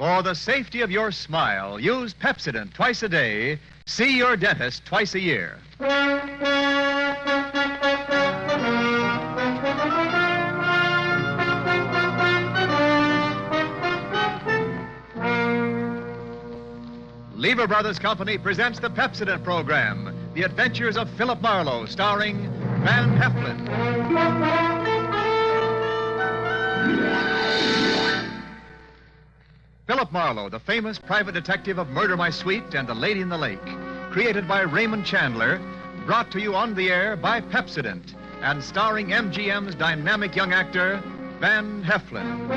For the safety of your smile, use Pepsodent twice a day. See your dentist twice a year. Lever Brothers Company presents the Pepsodent program, The Adventures of Philip Marlowe, starring Van Heflin. Philip Marlowe, the famous private detective of Murder My Sweet and The Lady in the Lake, created by Raymond Chandler, brought to you on the air by Pepsodent, and starring MGM's dynamic young actor, Van Heflin.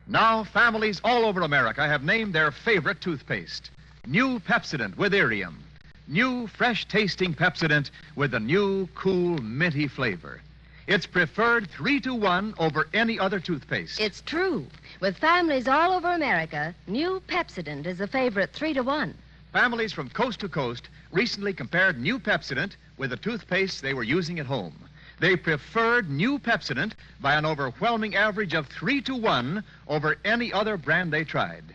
Now, families all over America have named their favorite toothpaste. New Pepsodent with Irium. New, fresh-tasting Pepsodent with a new, cool, minty flavor. It's preferred 3-to-1 over any other toothpaste. It's true. With families all over America, new Pepsodent is a favorite 3-to-1. Families from coast to coast recently compared new Pepsodent with the toothpaste they were using at home. They preferred new Pepsodent by an overwhelming average of 3-to-1 over any other brand they tried.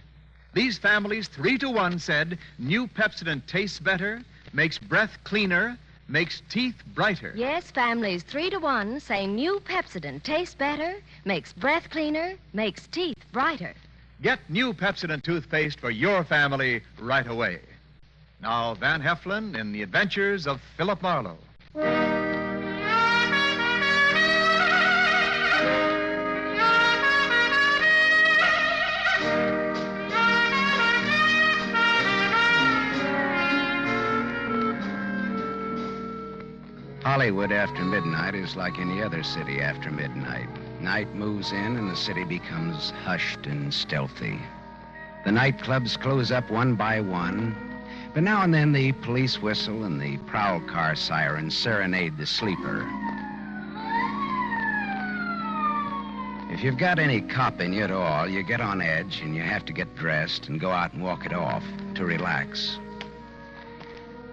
These families, 3-to-1, said new Pepsodent tastes better, makes breath cleaner, makes teeth brighter. Yes, families 3-to-1 say new Pepsodent tastes better, makes breath cleaner, makes teeth brighter. Get new Pepsodent toothpaste for your family right away. Now, Van Heflin in The Adventures of Philip Marlowe. Hollywood after midnight is like any other city after midnight. Night moves in and the city becomes hushed and stealthy. The nightclubs close up one by one, but now and then the police whistle and the prowl car sirens serenade the sleeper. If you've got any cop in you at all, you get on edge and you have to get dressed and go out and walk it off to relax.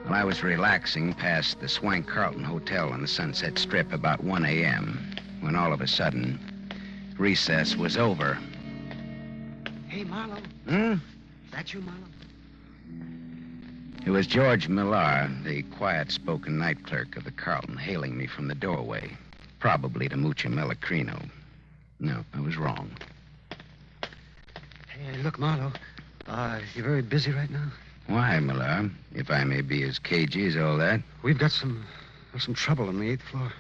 Well, I was relaxing past the Swank Carlton Hotel on the Sunset Strip about 1 a.m. when all of a sudden, recess was over. Hey, Marlowe. Hmm? Is that you, Marlowe? It was George Millar, the quiet-spoken night clerk of the Carlton, hailing me from the doorway, probably to Mucha Melacrino. No, I was wrong. Hey, look, Marlowe. You're very busy right now? Why, Millar? If I may be as cagey as all that. We've got some trouble on the 8th floor.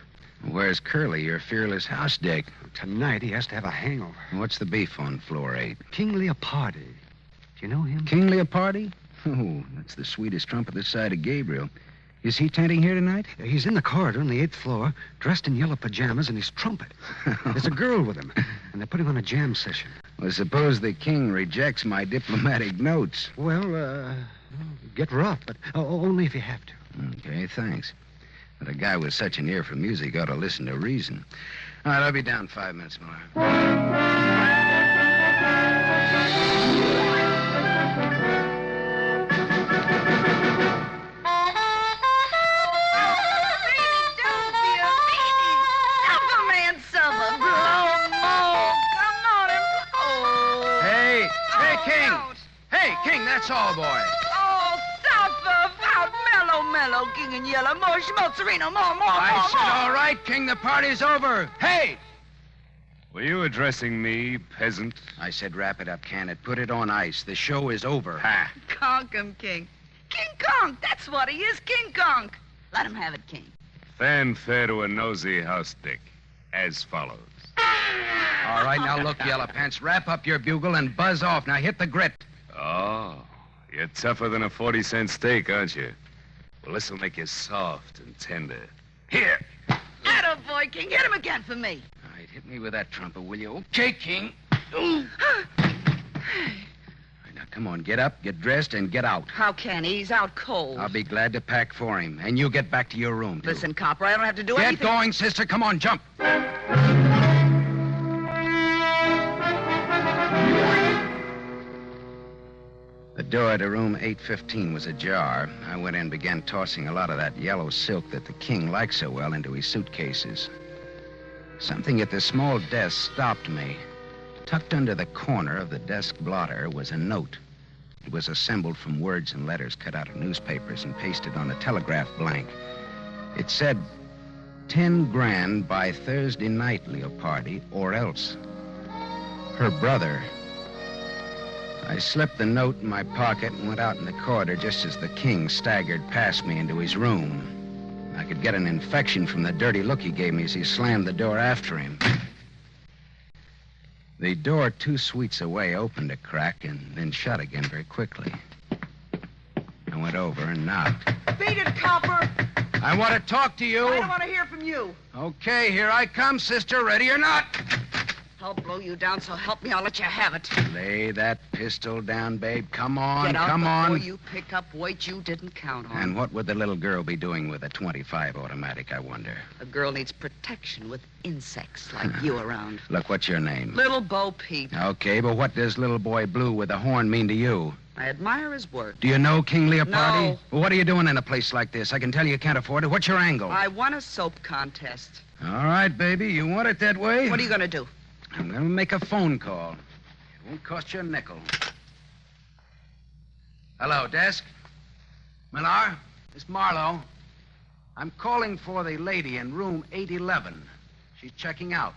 Where's Curly, your fearless house dick? Tonight, he has to have a hangover. What's the beef on floor 8? King Leopardi. Do you know him? King Leopardi? Oh, that's the sweetest trumpet this side of Gabriel. Is he tenting here tonight? He's in the corridor on the 8th floor, dressed in yellow pajamas and his trumpet. There's a girl with him, and they're putting on a jam session. Well, suppose the king rejects my diplomatic notes. Well, get rough, but only if you have to. Okay, thanks. But a guy with such an ear for music ought to listen to reason. All right, I'll be down 5 minutes more. King, that's all, boy. Oh, suffer about mellow, king and yellow. More schmozzerino, more. I said, all right, King, the party's over. Hey! Were you addressing me, peasant? I said, wrap it up, can it? Put it on ice. The show is over. Ha! Conk him, King. King Conk, that's what he is, King Conk. Let him have it, King. Fanfare to a nosy house dick, as follows. All right, now look, Yellow Pants, wrap up your bugle and buzz off. Now hit the grit. Oh, you're tougher than a 40-cent steak, aren't you? Well, this'll make you soft and tender. Here. Attaboy, King. Hit him again for me. All right, hit me with that trumpet, will you? Okay, King. All right, now, come on, get up, get dressed, and get out. How can he? He's out cold. I'll be glad to pack for him. And you get back to your room, too. Listen, Copper, I don't have to do anything. Get going, sister. Come on, jump. The door to room 815 was ajar. I went in and began tossing a lot of that yellow silk that the king liked so well into his suitcases. Something at the small desk stopped me. Tucked under the corner of the desk blotter was a note. It was assembled from words and letters cut out of newspapers and pasted on a telegraph blank. It said, 10 grand by Thursday night, Leopardi, or else. Her brother. I slipped the note in my pocket and went out in the corridor just as the king staggered past me into his room. I could get an infection from the dirty look he gave me as he slammed the door after him. The door 2 suites away opened a crack and then shut again very quickly. I went over and knocked. Beat it, copper. I want to talk to you. I don't want to hear from you. Okay, here I come, sister. Ready or not? I'll blow you down, so help me, I'll let you have it. Lay that pistol down, babe. Come on, Get out come before on. you pick up weight you didn't count on. And what would the little girl be doing with a .25 automatic, I wonder? A girl needs protection with insects like you around. Look, what's your name? Little Bo Peep. Okay, but what does little boy Blue with a horn mean to you? I admire his work. Do you know King Leopardi? No. Well, what are you doing in a place like this? I can tell you can't afford it. What's your angle? I won a soap contest. All right, baby. You want it that way? What are you going to do? I'm going to make a phone call. It won't cost you a nickel. Hello, desk. Millar, it's Marlowe. I'm calling for the lady in room 811. She's checking out.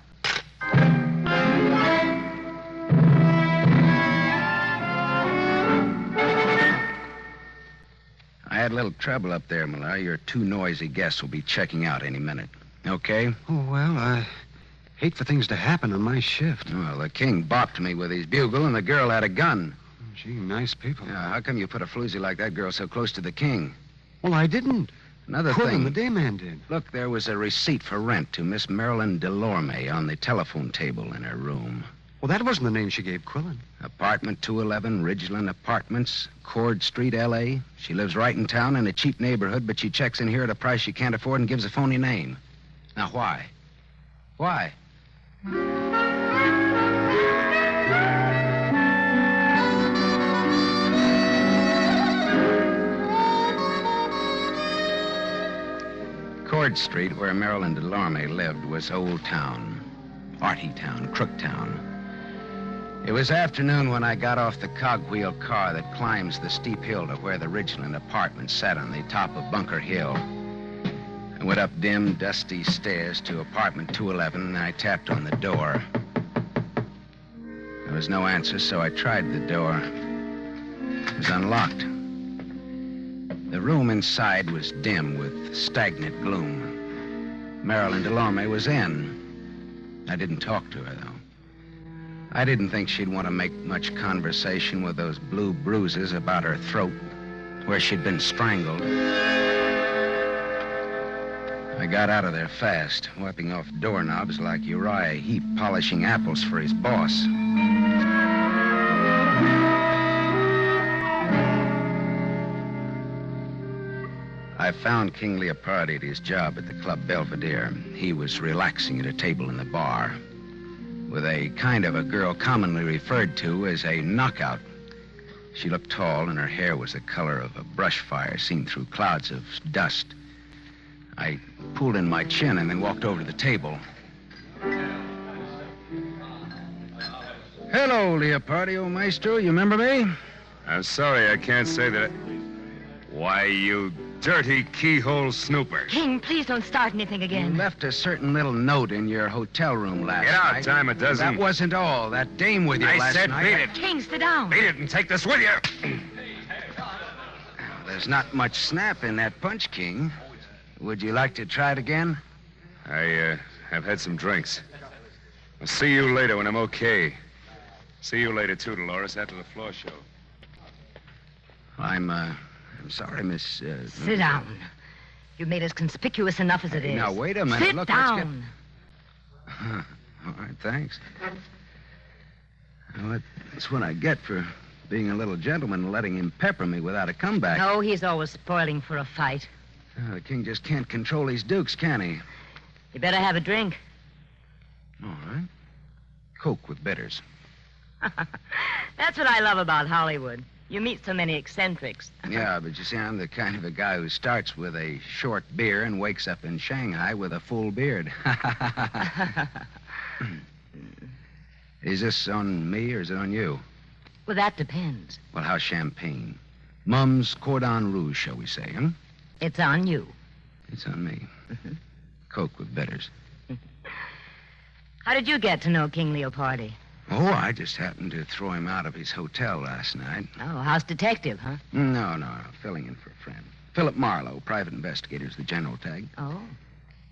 I had a little trouble up there, Millar. Your 2 noisy guests will be checking out any minute. Okay? Oh, well, I hate for things to happen on my shift. Well, the king bopped me with his bugle, and the girl had a gun. Gee, nice people. Yeah, how come you put a floozy like that girl so close to the king? Well, I didn't. Another Quillen, thing. the day man did. Look, there was a receipt for rent to Miss Marilyn Delorme on the telephone table in her room. Well, that wasn't the name she gave Quillen. Apartment 211, Ridgeland Apartments, Cord Street, L.A. She lives right in town in a cheap neighborhood, but she checks in here at a price she can't afford and gives a phony name. Now, why? Why? Cord Street, where Marilyn Delorme lived, was Old Town, Arty Town, Crook Town. It was afternoon when I got off the cogwheel car that climbs the steep hill to where the Ridgeland Apartments sat on the top of Bunker Hill. I went up dim, dusty stairs to apartment 211, and I tapped on the door. There was no answer, so I tried the door. It was unlocked. The room inside was dim with stagnant gloom. Marilyn Delorme was in. I didn't talk to her, though. I didn't think she'd want to make much conversation with those blue bruises about her throat, where she'd been strangled. I got out of there fast, wiping off doorknobs like Uriah Heep polishing apples for his boss. I found King Leopardi at his job at the Club Belvedere. He was relaxing at a table in the bar with a kind of a girl commonly referred to as a knockout. She looked tall, and her hair was the color of a brush fire seen through clouds of dust. I pulled in my chin and then walked over to the table. Hello, Leopardi, old maestro. You remember me? I'm sorry, I can't say that. Why, you dirty keyhole snooper. King, please don't start anything You again. left a certain little note in your hotel room last Get out, night. dime a dozen. That wasn't all. That dame with you I last said night. beat it. King, sit down. Beat it and take this with you. There's not much snap in that punch, King. Would you like to try it again? I have had some drinks. I'll see you later when I'm okay. See you later, too, Dolores, after the floor show. I'm sorry, Miss... Sit down. You've made us conspicuous enough as it is. Now, wait a minute. Sit Look, down. All right, thanks. Well, that's what I get for being a little gentleman and letting him pepper me without a comeback. No, he's always spoiling for a fight. The king just can't control his dukes, can he? You better have a drink. All right. Coke with bitters. That's what I love about Hollywood. You meet so many eccentrics. Yeah, but you see, I'm the kind of a guy who starts with a short beer and wakes up in Shanghai with a full beard. Is this on me or is it on you? Well, that depends. Well, how's champagne? Mum's cordon rouge, shall we say, huh? It's on you. It's on me. Coke with bitters. How did you get to know King Leopardi? Oh, I just happened to throw him out of his hotel last night. Oh, house detective, huh? No, filling in for a friend. Philip Marlowe, private investigator's the general tag. Oh.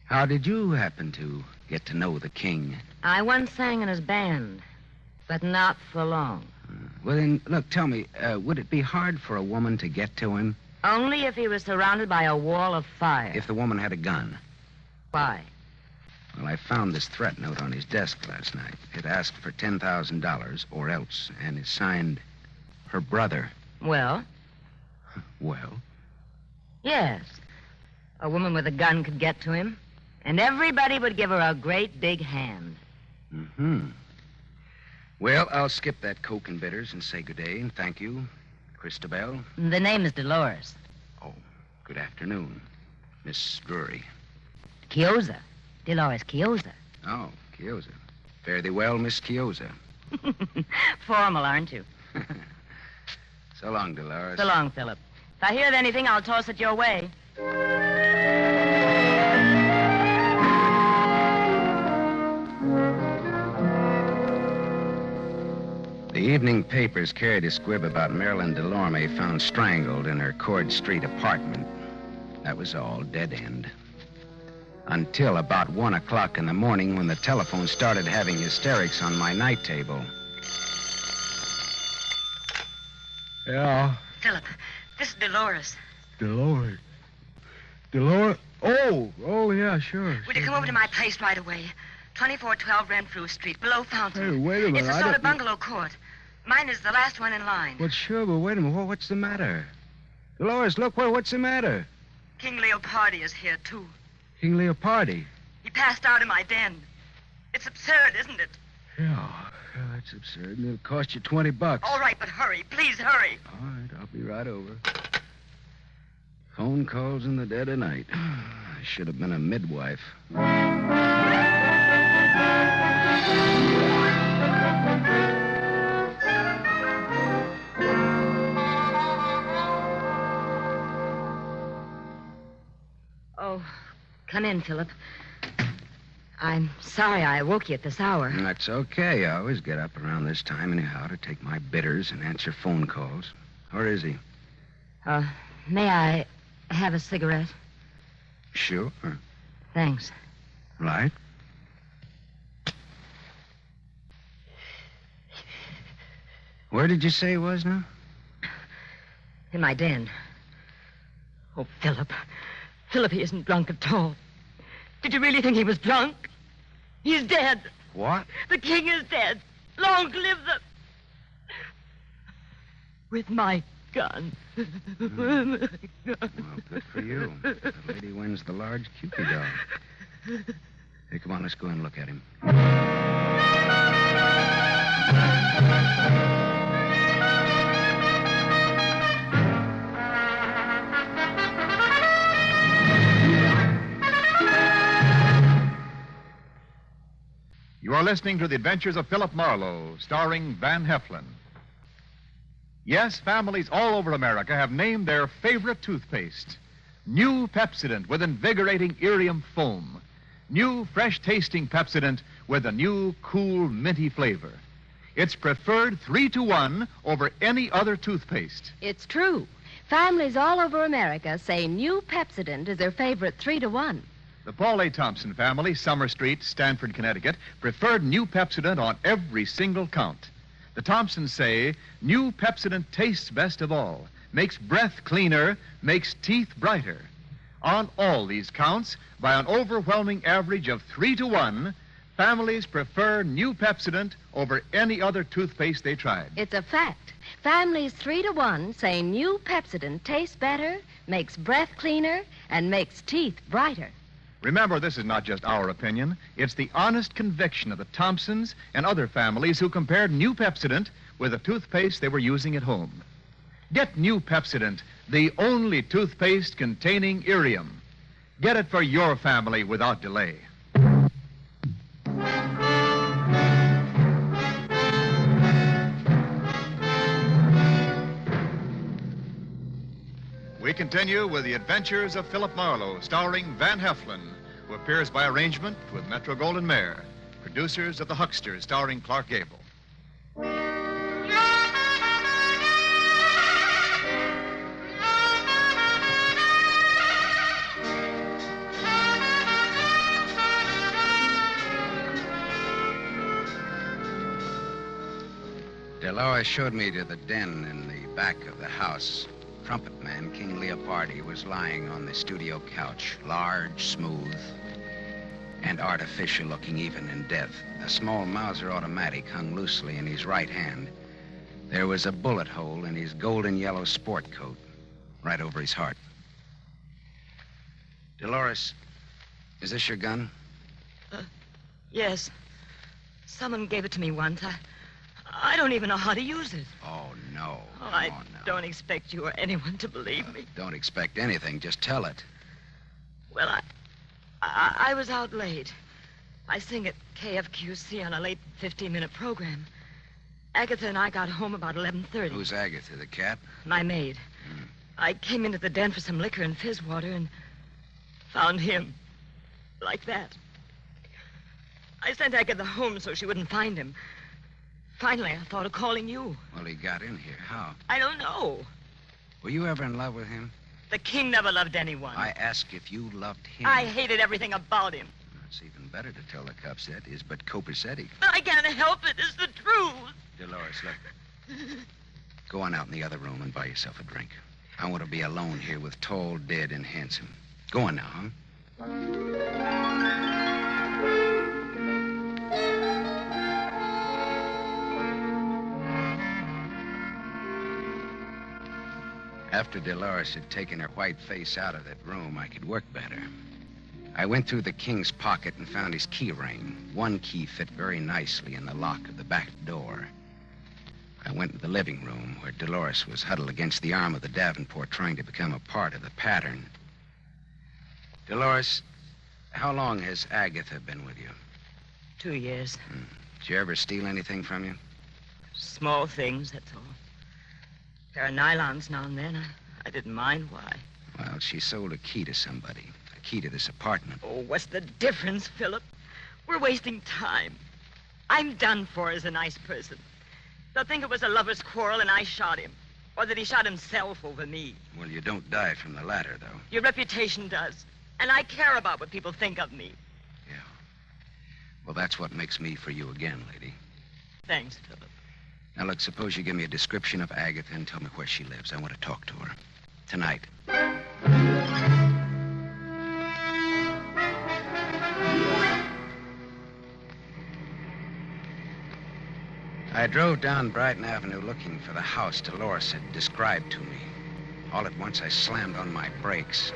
How did you happen to get to know the king? I once sang in his band, but not for long. Well, then, look, tell me, would it be hard for a woman to get to him? Only if he was surrounded by a wall of fire. If the woman had a gun? Why? Well, I found this threat note on his desk last night. It asked for $10,000 or else, and it's signed her brother. Well? Well? Yes. A woman with a gun could get to him, and everybody would give her a great big hand. Mm-hmm. Well, I'll skip that Coke and bitters and say good day and thank you, Christabel. The name is Dolores. Oh, good afternoon, Miss Drury. Chiozza. Dolores Chiozza. Oh, Chiozza. Fare thee well, Miss Chiozza. Formal, aren't you? So long, Dolores. So long, Philip. If I hear of anything, I'll toss it your way. The evening papers carried a squib about Marilyn Delorme found strangled in her Cord Street apartment. That was all, dead end. Until about 1 o'clock in the morning when the telephone started having hysterics on my night table. Yeah. Philip, this is Dolores. Dolores. Oh, yeah, sure. Would you come over to my place right away? 2412 Renfrew Street, below Fountain. Hey, wait a minute. It's a sort of bungalow court. Mine is the last one in line. Well, sure, but wait a minute. What's the matter? Dolores, look, what's the matter? King Leopardi is here, too. King Leopardi. He passed out in my den. It's absurd, isn't it? Yeah, that's absurd. And it'll cost you $20. All right, but hurry. Please hurry. All right, I'll be right over. Phone calls in the dead of night. I should have been a midwife. Oh, come in, Philip. I'm sorry I woke you at this hour. That's okay. I always get up around this time anyhow to take my bitters and answer phone calls. Where is he? May I have a cigarette? Sure. Thanks. Right. Where did you say he was now? In my den. Oh, Philip. Philip, he isn't drunk at all. Did you really think he was drunk? He's dead. What? The king is dead. Long live the... With my gun. Well, good for you. The lady wins the large Cupid doll. Hey, come on, let's go and look at him. You are listening to The Adventures of Philip Marlowe, starring Van Heflin. Yes, families all over America have named their favorite toothpaste. New Pepsodent with invigorating Irium foam. New fresh-tasting Pepsodent with a new, cool, minty flavor. It's preferred 3-to-1 over any other toothpaste. It's true. Families all over America say new Pepsodent is their favorite 3-to-1. The Paul A. Thompson family, Summer Street, Stamford, Connecticut, preferred new Pepsodent on every single count. The Thompsons say new Pepsodent tastes best of all, makes breath cleaner, makes teeth brighter. On all these counts, by an overwhelming average of 3-to-1, families prefer new Pepsodent over any other toothpaste they tried. It's a fact. Families 3-to-1 say new Pepsodent tastes better, makes breath cleaner, and makes teeth brighter. Remember, this is not just our opinion. It's the honest conviction of the Thompsons and other families who compared new Pepsodent with the toothpaste they were using at home. Get new Pepsodent, the only toothpaste containing irium. Get it for your family without delay. We continue with the adventures of Philip Marlowe, starring Van Heflin, who appears by arrangement with Metro-Goldwyn-Mayer, producers of The Huckster, starring Clark Gable. Dolores showed me to the den in the back of the house. Trumpet man King Leopardi was lying on the studio couch, large, smooth, and artificial looking even in death. A small Mauser automatic hung loosely in his right hand. There was a bullet hole in his golden yellow sport coat, right over his heart. Dolores, is this your gun? Yes. Someone gave it to me once. I don't even know how to use it. Oh, no. Oh, I don't expect you or anyone to believe me. Don't expect anything. Just tell it. Well, I was out late. I sing at KFQC on a late 15-minute program. Agatha and I got home about 11:30. Who's Agatha, the cat? My maid. I came into the den for some liquor and fizz water and found him. Like that. I sent Agatha home so she wouldn't find him. Finally, I thought of calling you. Well, he got in here. How? I don't know. Were you ever in love with him? The king never loved anyone. I asked if you loved him. I hated everything about him. It's even better to tell the cops that is but copacetic. But I can't help it. It's the truth. Dolores, look. Go on out in the other room and buy yourself a drink. I want to be alone here with tall, dead, and handsome. Go on now, huh? After Dolores had taken her white face out of that room, I could work better. I went through the king's pocket and found his key ring. One key fit very nicely in the lock of the back door. I went to the living room where Dolores was huddled against the arm of the Davenport trying to become a part of the pattern. Dolores, how long has Agatha been with you? 2 years. Did you ever steal anything from you? Small things, that's all. There are nylons now and then. I didn't mind why. Well, she sold a key to somebody. A key to this apartment. Oh, what's the difference, Philip? We're wasting time. I'm done for as a nice person. They'll think it was a lover's quarrel and I shot him. Or that he shot himself over me. Well, you don't die from the latter, though. Your reputation does. And I care about what people think of me. Yeah. Well, that's what makes me for you again, lady. Thanks, Philip. Now, look, suppose you give me a description of Agatha and tell me where she lives. I want to talk to her. Tonight. I drove down Brighton Avenue looking for the house Dolores had described to me. All at once, I slammed on my brakes.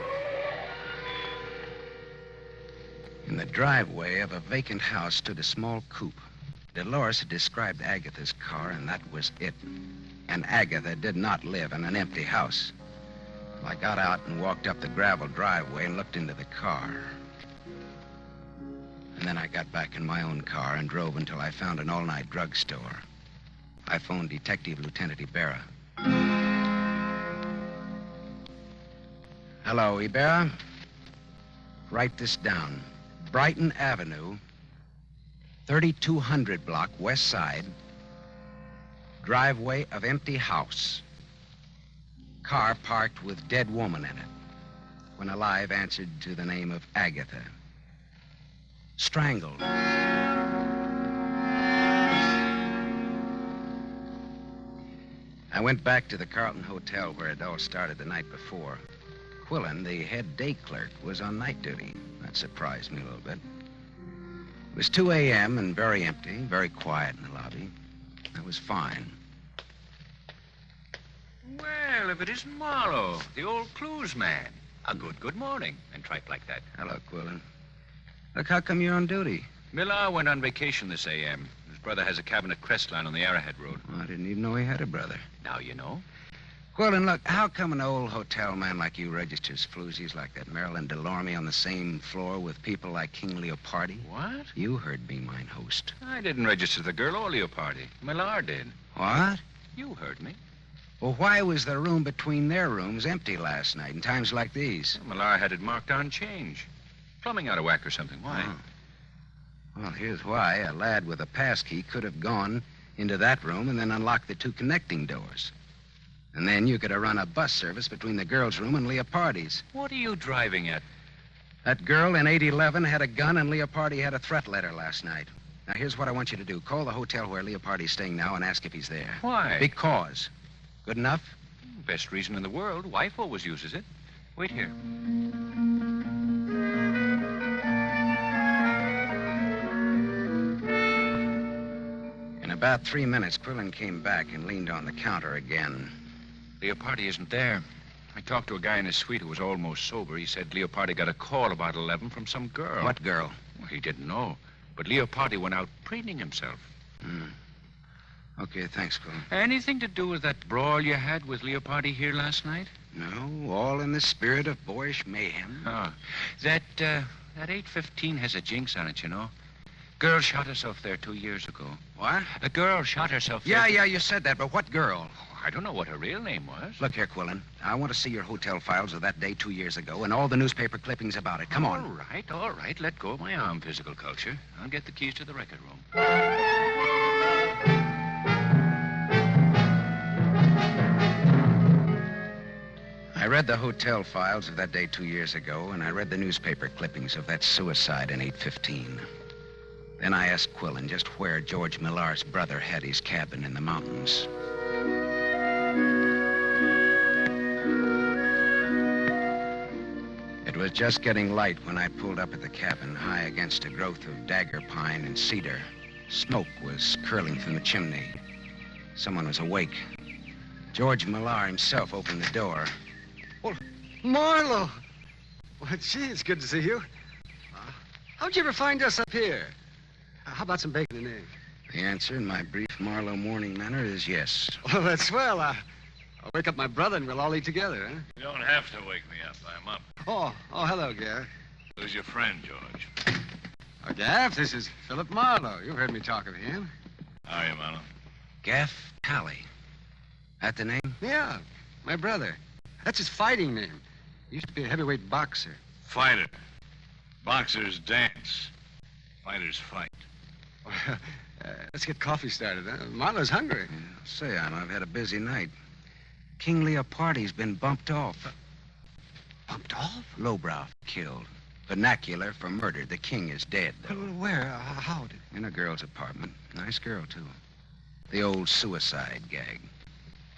In the driveway of a vacant house stood a small coupe. Dolores had described Agatha's car, and that was it. And Agatha did not live in an empty house. I got out and walked up the gravel driveway and looked into the car. And then I got back in my own car and drove until I found an all-night drugstore. I phoned Detective Lieutenant Ibarra. Hello, Ibarra. Write this down. Brighton Avenue, 3200 block, west side. Driveway of empty house. Car parked with dead woman in it. When alive, answered to the name of Agatha. Strangled. I went back to the Carlton Hotel where it all started the night before. Quillen, the head day clerk, was on night duty. That surprised me a little bit. It was 2 a.m. and very empty, very quiet in the lobby. I was fine. Well, if it isn't Marlowe, the old clues man. A good morning, and tripe like that. Hello, Quillen. Look, how come you're on duty? Millar went on vacation this a.m. His brother has a cabin at Crestline on the Arrowhead Road. Well, I didn't even know he had a brother. Now you know. Quillen, look, how come an old hotel man like you registers floozies like that Marilyn Delorme on the same floor with people like King Leopardi? What? You heard me, mine host. I didn't register the girl or Leopardi. Millar did. What? You heard me. Well, why was the room between their rooms empty last night in times like these? Millar had it marked on change. Plumbing out of whack or something. Why? Oh. Well, here's why. A lad with a pass key could have gone into that room and then unlocked the two connecting doors. And then you could have run a bus service between the girl's room and Leopardi's. What are you driving at? That girl in 811 had a gun and Leopardi had a threat letter last night. Now, here's what I want you to do. Call the hotel where Leopardi's staying now and ask if he's there. Why? Because. Good enough? Best reason in the world. Wife always uses it. Wait here. In about 3 minutes, Quillen came back and leaned on the counter again. Leopardi isn't there. I talked to a guy in his suite who was almost sober. He said Leopardi got a call about 11 from some girl. What girl? Well, he didn't know. But Leopardi went out preening himself. Okay, thanks, Quillen. Anything to do with that brawl you had with Leopardi here last night? No, all in the spirit of boyish mayhem. Oh. That 815 has a jinx on it, you know. Girl shot herself there 2 years ago. What? A girl shot herself there. Yeah, you said that, but what girl? I don't know what her real name was. Look here, Quillen. I want to see your hotel files of that day 2 years ago and all the newspaper clippings about it. Come on. All right. Let go of my arm physical culture. I'll get the keys to the record room. I read the hotel files of that day 2 years ago, and I read the newspaper clippings of that suicide in 815. Then I asked Quillen just where George Millar's brother had his cabin in the mountains. It was just getting light when I pulled up at the cabin, high against a growth of dagger pine and cedar. Smoke was curling from the chimney. Someone was awake. George Millar himself opened the door. Well, Marlowe! Well, gee, it's good to see you. How'd you ever find us up here? How about some bacon and eggs? The answer in my brief Marlowe morning manner is yes. Well, that's swell. I'll wake up my brother and we'll all eat together, huh? You don't have to wake me up. I'm up. Oh, hello, Gaff. Who's your friend, George? Oh, Gaff, this is Philip Marlowe. You've heard me talk of him. How are you, Marlowe? Gaff Tally. That the name? Yeah, my brother. That's his fighting name. He used to be a heavyweight boxer. Fighter. Boxers dance. Fighters fight. Let's get coffee started, huh? Marlowe's hungry. Yeah, say, I've had a busy night. King Leopardi's been bumped off. Bumped off? Lowbrow killed. Vernacular for murder. The king is dead, though. Where? How did? In a girl's apartment. Nice girl, too. The old suicide gag.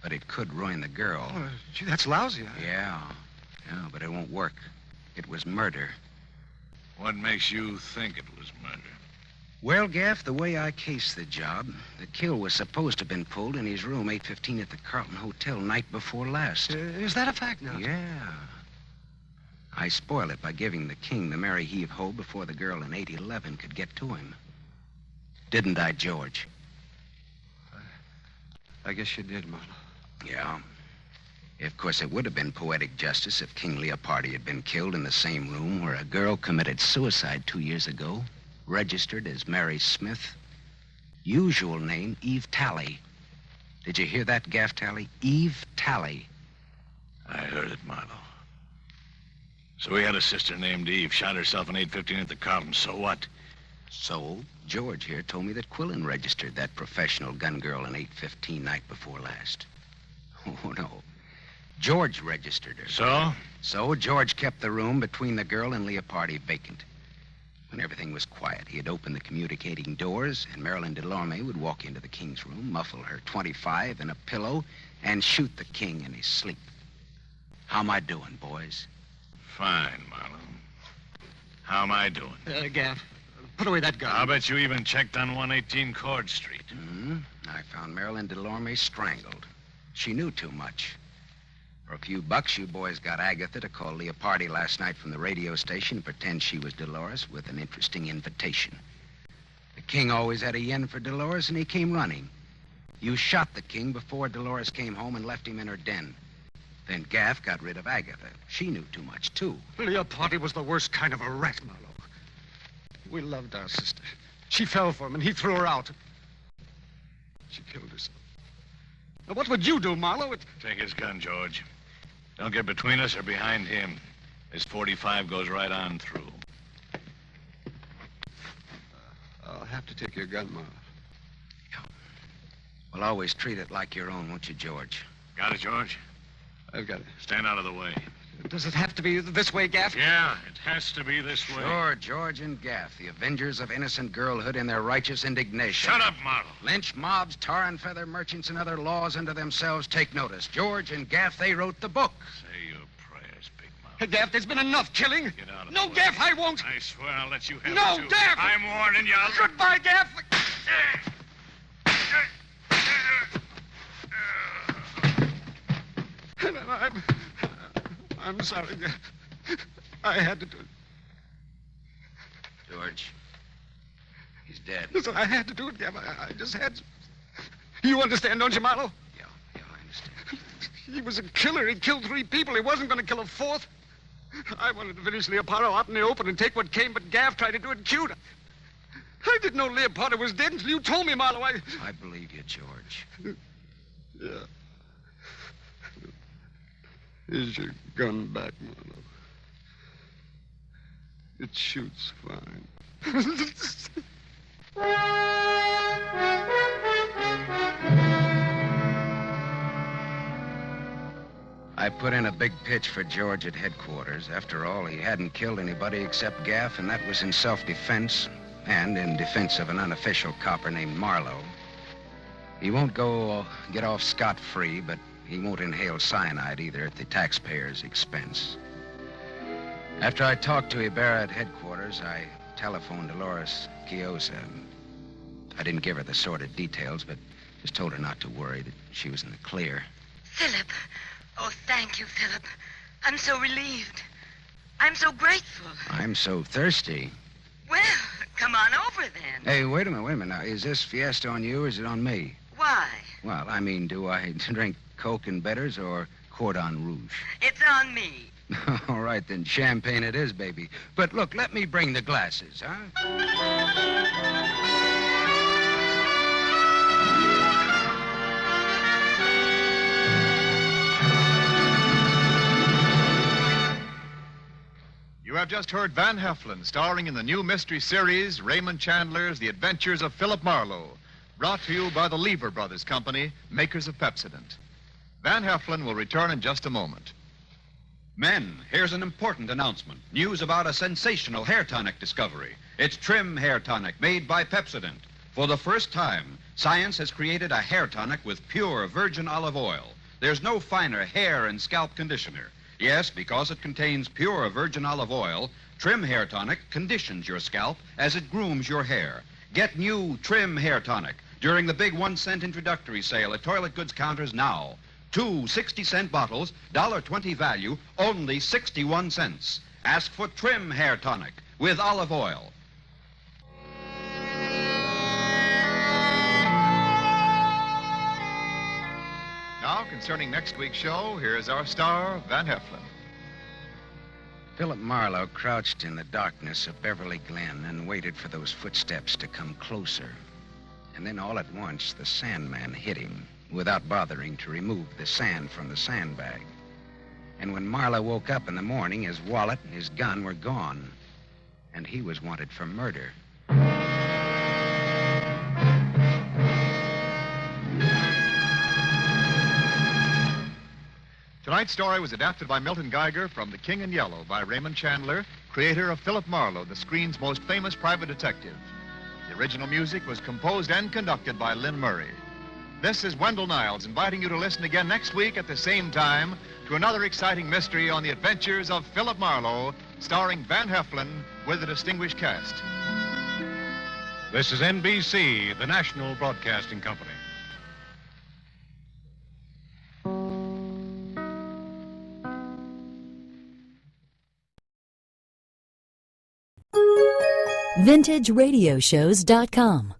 But it could ruin the girl. Oh, gee, that's lousy. Yeah, but it won't work. It was murder. What makes you think it was murder? Well, Gaff, the way I cased the job, the kill was supposed to have been pulled in his room 815 at the Carlton Hotel night before last. Is that a fact now? Yeah. I spoiled it by giving the king the merry heave-ho before the girl in 811 could get to him. Didn't I, George? I guess you did, Marlowe. Yeah. Of course, it would have been poetic justice if King Leopardi had been killed in the same room where a girl committed suicide 2 years ago, registered as Mary Smith. Usual name, Eve Tally. Did you hear that, Gaff Tally? Eve Tally. I heard it, Marlowe. So he had a sister named Eve, shot herself in 815 at the Carlton. So what? So, George here told me that Quillen registered that professional gun girl in 815 night before last. Oh, no. George registered her. So? So George kept the room between the girl and Leopardi vacant. When everything was quiet, he'd open the communicating doors, and Marilyn Delorme would walk into the king's room, muffle her .25 in a pillow, and shoot the king in his sleep. How am I doing, boys? Fine, Marlowe. How am I doing? Gaff, put away that gun. I'll bet you even checked on 118 Cord Street. I found Marilyn Delorme strangled. She knew too much. For a few bucks, you boys got Agatha to call Leopardi last night from the radio station and pretend she was Dolores with an interesting invitation. The king always had a yen for Dolores, and he came running. You shot the king before Dolores came home and left him in her den. Then Gaff got rid of Agatha. She knew too much, too. Leopardi was the worst kind of a rat, Marlowe. We loved our sister. She fell for him, and he threw her out. She killed herself. Now, what would you do, Marlowe? Take his gun, George. Don't get between us or behind him. This 45 goes right on through. I'll have to take your gun, Marlowe. Well, always treat it like your own, won't you, George? Got it, George? I've got it. Stand out of the way. Does it have to be this way, Gaff? Yeah, it has to be this way. Sure, George and Gaff, the avengers of innocent girlhood in their righteous indignation. Shut up, Marlowe. Lynch mobs, tar and feather merchants, and other laws unto themselves take notice. George and Gaff, they wrote the book. Say your prayers, Big Mouth. Hey, Gaff, there's been enough killing. Get out of the No, way. Gaff, I won't. I swear I'll let you have No, it, too. Gaff! I'm warning you. Goodbye, Gaff. I'm sorry, Gaff. I had to do it. George, he's dead. Listen, I had to do it, Gaff. I just had to. You understand, don't you, Marlowe? Yeah, I understand. He was a killer. He killed 3 people. He wasn't going to kill a 4th. I wanted to finish Leopardi out in the open and take what came, but Gaff tried to do it cute. I didn't know Leopardi was dead until you told me, Marlowe. I believe you, George. Yeah. Here's your gun back, Marlowe. It shoots fine. I put in a big pitch for George at headquarters. After all, he hadn't killed anybody except Gaff, and that was in self-defense and in defense of an unofficial copper named Marlowe. He won't get off scot-free, but he won't inhale cyanide either at the taxpayer's expense. After I talked to Ibarra at headquarters, I telephoned Dolores Quiosa. I didn't give her the sordid details, but just told her not to worry, that she was in the clear. Philip. Oh, thank you, Philip. I'm so relieved. I'm so grateful. I'm so thirsty. Well, come on over then. Hey, wait a minute. Now, is this fiesta on you or is it on me? Why? Well, I mean, do I drink Coke and bitters or Cordon Rouge? It's on me. All right, then champagne it is, baby. But look, let me bring the glasses, huh? You have just heard Van Heflin, starring in the new mystery series, Raymond Chandler's The Adventures of Philip Marlowe, brought to you by the Lever Brothers Company, makers of Pepsodent. Van Heflin will return in just a moment. Men, here's an important announcement. News about a sensational hair tonic discovery. It's Trim Hair Tonic made by Pepsodent. For the first time, science has created a hair tonic with pure virgin olive oil. There's no finer hair and scalp conditioner. Yes, because it contains pure virgin olive oil, Trim Hair Tonic conditions your scalp as it grooms your hair. Get new Trim Hair Tonic during the big 1-cent introductory sale at toilet goods counters now. 2 60-cent bottles, $1.20 value, only 61 cents. Ask for Trim Hair Tonic with olive oil. Now, concerning next week's show, here's our star, Van Heflin. Philip Marlowe crouched in the darkness of Beverly Glen and waited for those footsteps to come closer. And then all at once, the Sandman hit him without bothering to remove the sand from the sandbag. And when Marlowe woke up in the morning, his wallet and his gun were gone. And he was wanted for murder. Tonight's story was adapted by Milton Geiger from The King in Yellow by Raymond Chandler, creator of Philip Marlowe, the screen's most famous private detective. The original music was composed and conducted by Lynn Murray. This is Wendell Niles inviting you to listen again next week at the same time to another exciting mystery on the adventures of Philip Marlowe, starring Van Heflin with a distinguished cast. This is NBC, the National Broadcasting Company. VintageRadioshows.com